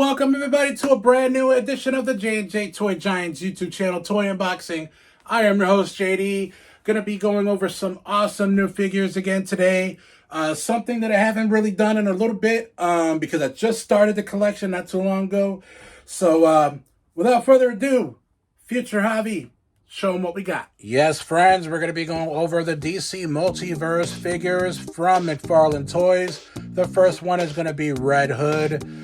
Welcome everybody to a brand new edition of the J&J Toy Giants YouTube channel, Toy Unboxing. I am your host, JD. Gonna be going over some awesome new figures again today. Something that I haven't really done in a little bit because I just started the collection not too long ago. So without further ado, Future Javi, show them what we got. Yes, friends, we're going to be going over the DC Multiverse figures from McFarlane Toys. The first one is going to be Red Hood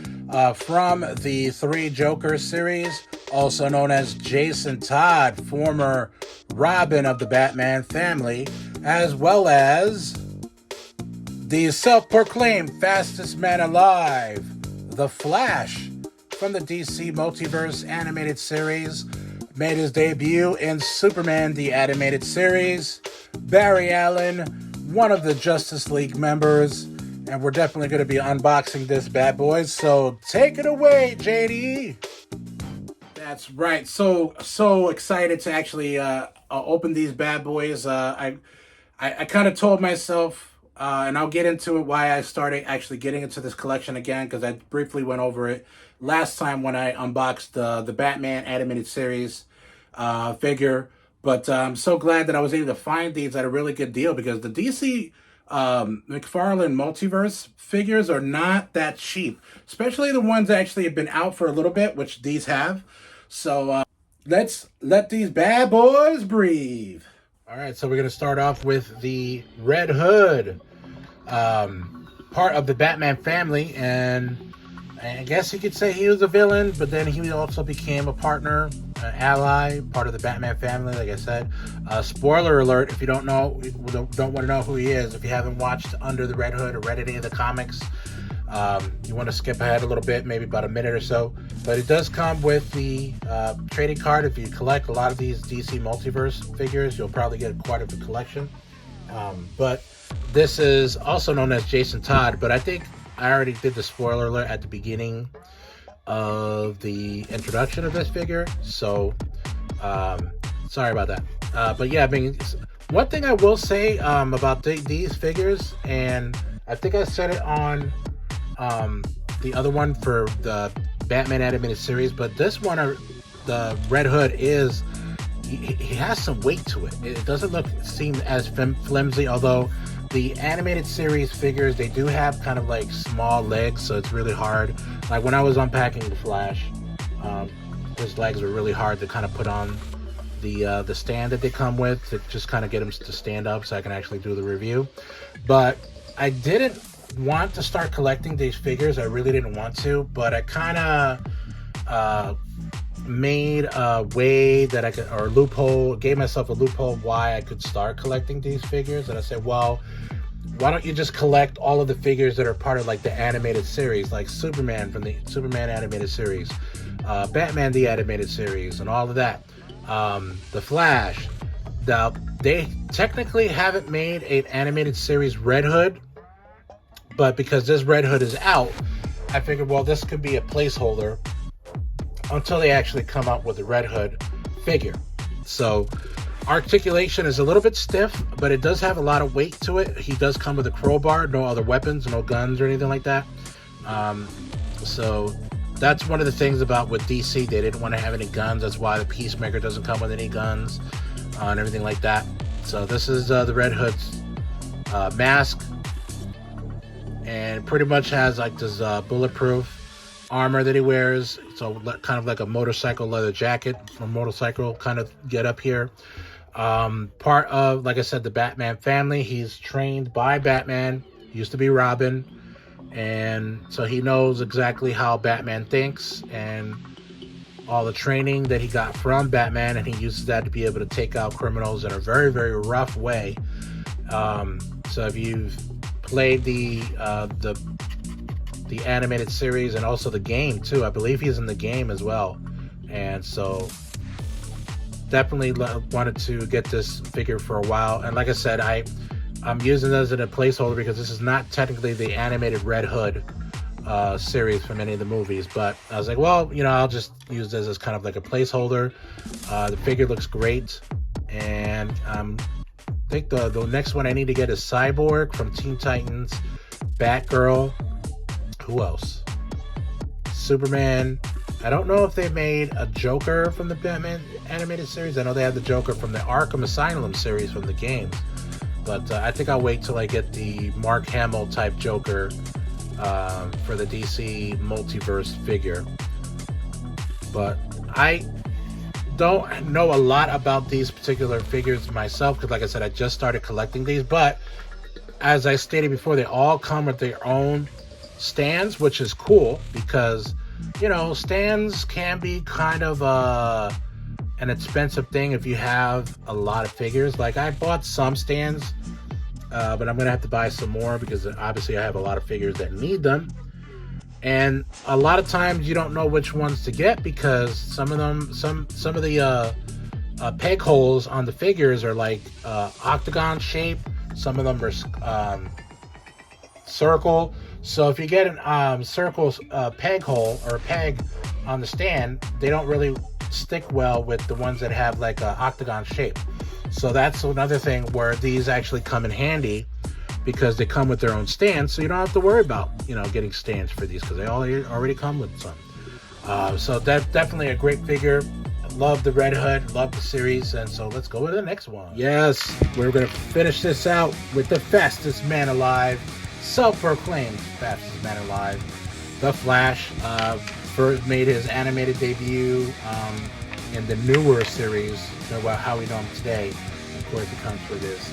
from the Three Jokers series, also known as Jason Todd, former Robin of the Batman family, as well as the self-proclaimed fastest man alive, The Flash, from the DC Multiverse animated series. Made his debut in Superman the Animated Series. Barry Allen, one of the Justice League members. And we're definitely going to be unboxing this bad boy. So take it away, JD. That's right. So excited to actually open these bad boys. I kind of told myself, and I'll get into it, why I started actually getting into this collection again, because I briefly went over it last time when I unboxed the Batman Animated Series figure. But I'm so glad that I was able to find these at a really good deal, because the DC McFarlane Multiverse figures are not that cheap, especially the ones that actually have been out for a little bit, which these have. So let's let these bad boys breathe. All right, so we're going to start off with the Red Hood, part of the Batman family, and I guess you could say he was a villain, but then he also became a partner, an ally, part of the Batman family, like I said. Spoiler alert, if you don't want to know who he is, if you haven't watched Under the Red Hood or read any of the comics, you want to skip ahead a little bit, maybe about a minute or so. But it does come with the trading card. If you collect a lot of these DC Multiverse figures, you'll probably get quite a collection. But this is also known as Jason Todd, but I think I already did the spoiler alert at the beginning of the introduction of this figure, so sorry about that. But yeah, I mean, one thing I will say about these figures, and I think I said it on the other one for the Batman Animated Series, but this one, the Red Hood, is he has some weight to it. It doesn't seem as flimsy, although the animated series figures, they do have kind of like small legs, so it's really hard. Like when I was unpacking the Flash, his legs were really hard to kind of put on the stand that they come with, to just kind of get him to stand up so I can actually do the review. But I didn't want to start collecting these figures. I really didn't want to, but I kind of made a way that I could, or loophole, gave myself a loophole why I could start collecting these figures. And I said, well, why don't you just collect all of the figures that are part of like the animated series, like Superman from the Superman Animated Series, Batman the Animated Series, and all of that. The Flash. Now, they technically haven't made an animated series Red Hood, but because this Red Hood is out, I figured, well, this could be a placeholder until they actually come up with a Red Hood figure. So articulation is a little bit stiff, but it does have a lot of weight to it. He does come with a crowbar, no other weapons, no guns or anything like that. So that's one of the things about with DC. They didn't want to have any guns. That's why the Peacemaker doesn't come with any guns and everything like that. So this is the Red Hood's mask, and pretty much has like this bulletproof armor that he wears, so kind of like a motorcycle leather jacket, or motorcycle kind of get up here. Part of, like I said, the Batman family. He's trained by Batman. He used to be Robin, and so he knows exactly how Batman thinks and all the training that he got from Batman, and he uses that to be able to take out criminals in a very, very rough way. So if you've played the animated series and also the game too, I believe he's in the game as well, and so definitely wanted to get this figure for a while. And like I said, I'm using this as a placeholder because this is not technically the animated Red Hood series from any of the movies, but I was like, well, you know, I'll just use this as kind of like a placeholder. The figure looks great, and I think the next one I need to get is Cyborg from Teen Titans, Batgirl. Who else? Superman. I don't know if they made a Joker from the Batman animated series. I know they had the Joker from the Arkham Asylum series from the games. But I think I'll wait till I get the Mark Hamill type Joker for the DC multiverse figure. But I don't know a lot about these particular figures myself because, like I said, I just started collecting these. But as I stated before, they all come with their own stands, which is cool because, you know, stands can be kind of an expensive thing if you have a lot of figures. Like, I bought some stands, but I'm gonna have to buy some more because obviously I have a lot of figures that need them, and a lot of times you don't know which ones to get because some of the peg holes on the figures are like octagon shape. Some of them are circle. So if you get an circle peg hole or peg on the stand, they don't really stick well with the ones that have like an octagon shape. So that's another thing where these actually come in handy because they come with their own stands, so you don't have to worry about, you know, getting stands for these because they already come with some. So that's definitely a great figure. Love the Red Hood, love the series, and so let's go to the next one. Yes, we're gonna finish this out with the fastest man alive, self-proclaimed fastest man alive, The Flash. First made his animated debut in the newer series, how we know him today. Of course, he comes with his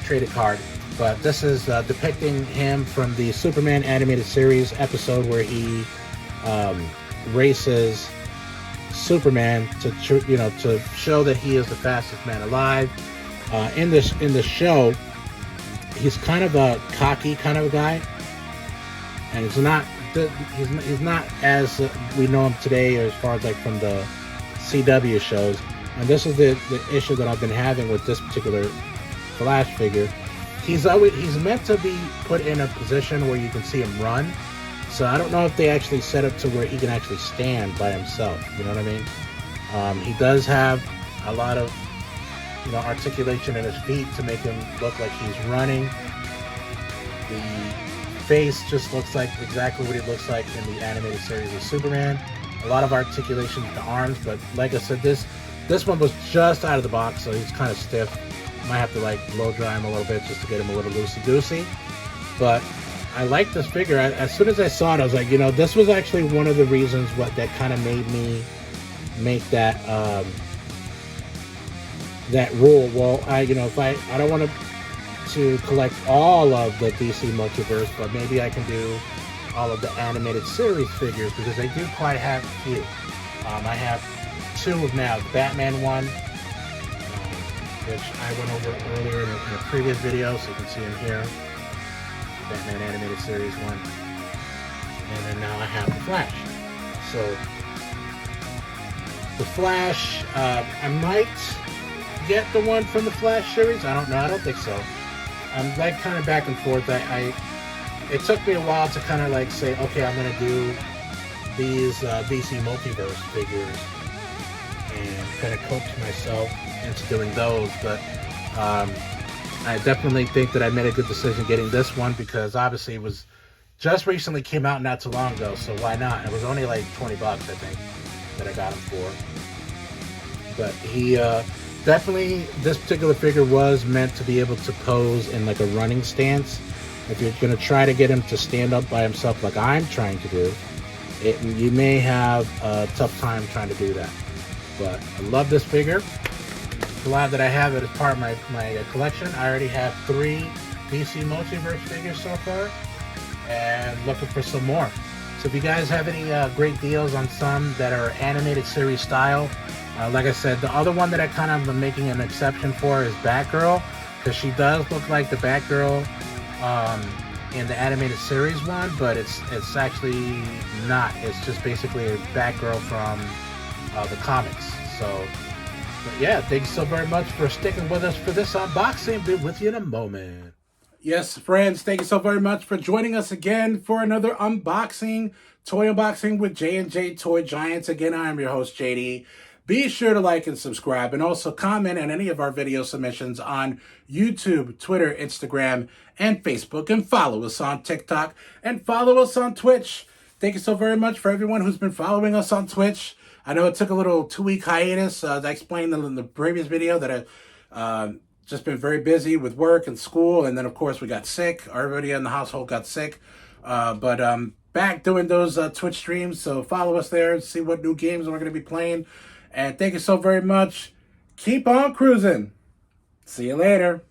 traded card. But this is depicting him from the Superman animated series episode where he races Superman to show that he is the fastest man alive. In this show, he's kind of a cocky kind of a guy, and he's not as we know him today as far as like from the CW shows. And this is the issue that I've been having with this particular Flash figure. He's meant to be put in a position where you can see him run. So I don't know if they actually set up to where he can actually stand by himself. You know what I mean? He does have a lot of, you know, articulation in his feet to make him look like he's running. The face just looks like exactly what he looks like in the animated series of Superman. A lot of articulation with the arms, but like I said, this one was just out of the box, so he's kind of stiff. Might have to like blow dry him a little bit just to get him a little loosey-goosey. But I like this figure. As soon as I saw it, I was like, you know, this was actually one of the reasons that kind of made me make that that rule. Well, I don't want to collect all of the DC multiverse, but maybe I can do all of the animated series figures because I do quite have a few. I have two of now, the Batman one, which I went over earlier in a previous video, so you can see him here. Batman animated series one. And then now I have the Flash. So the Flash, I might get the one from the Flash series. I don't know. I don't think so. I'm like kind of back and forth. It took me a while to kind of like say, okay, I'm going to do these DC multiverse figures and kind of coach myself into doing those. But I definitely think that I made a good decision getting this one because obviously it was just recently came out not too long ago, so why not? It was only like $20, I think, that I got him for. But he definitely, this particular figure was meant to be able to pose in like a running stance. If you're going to try to get him to stand up by himself like I'm trying to do, you may have a tough time trying to do that. But I love this figure. Glad that I have it as part of my collection. I already have 3 DC Multiverse figures so far, and looking for some more. So if you guys have any great deals on some that are animated series style, like I said, the other one that I kind of am making an exception for is Batgirl, because she does look like the Batgirl in the animated series one, but it's actually not. It's just basically a Batgirl from the comics. So. But yeah, thanks so very much for sticking with us for this unboxing. Be with you in a moment. Yes, friends, thank you so very much for joining us again for another unboxing, toy unboxing with J&J Toy Giants. Again, I am your host, JD. Be sure to like and subscribe, and also comment on any of our video submissions on YouTube, Twitter, Instagram, and Facebook, and follow us on TikTok, and follow us on Twitch. thank you so very much for everyone who's been following us on Twitch. I know it took a little 2-week hiatus. As I explained in the previous video that I just been very busy with work and school, and then of course we got sick. Everybody in the household got sick, but back doing those Twitch streams. So follow us there and see what new games we're going to be playing. And thank you so very much. Keep on cruising. See you later.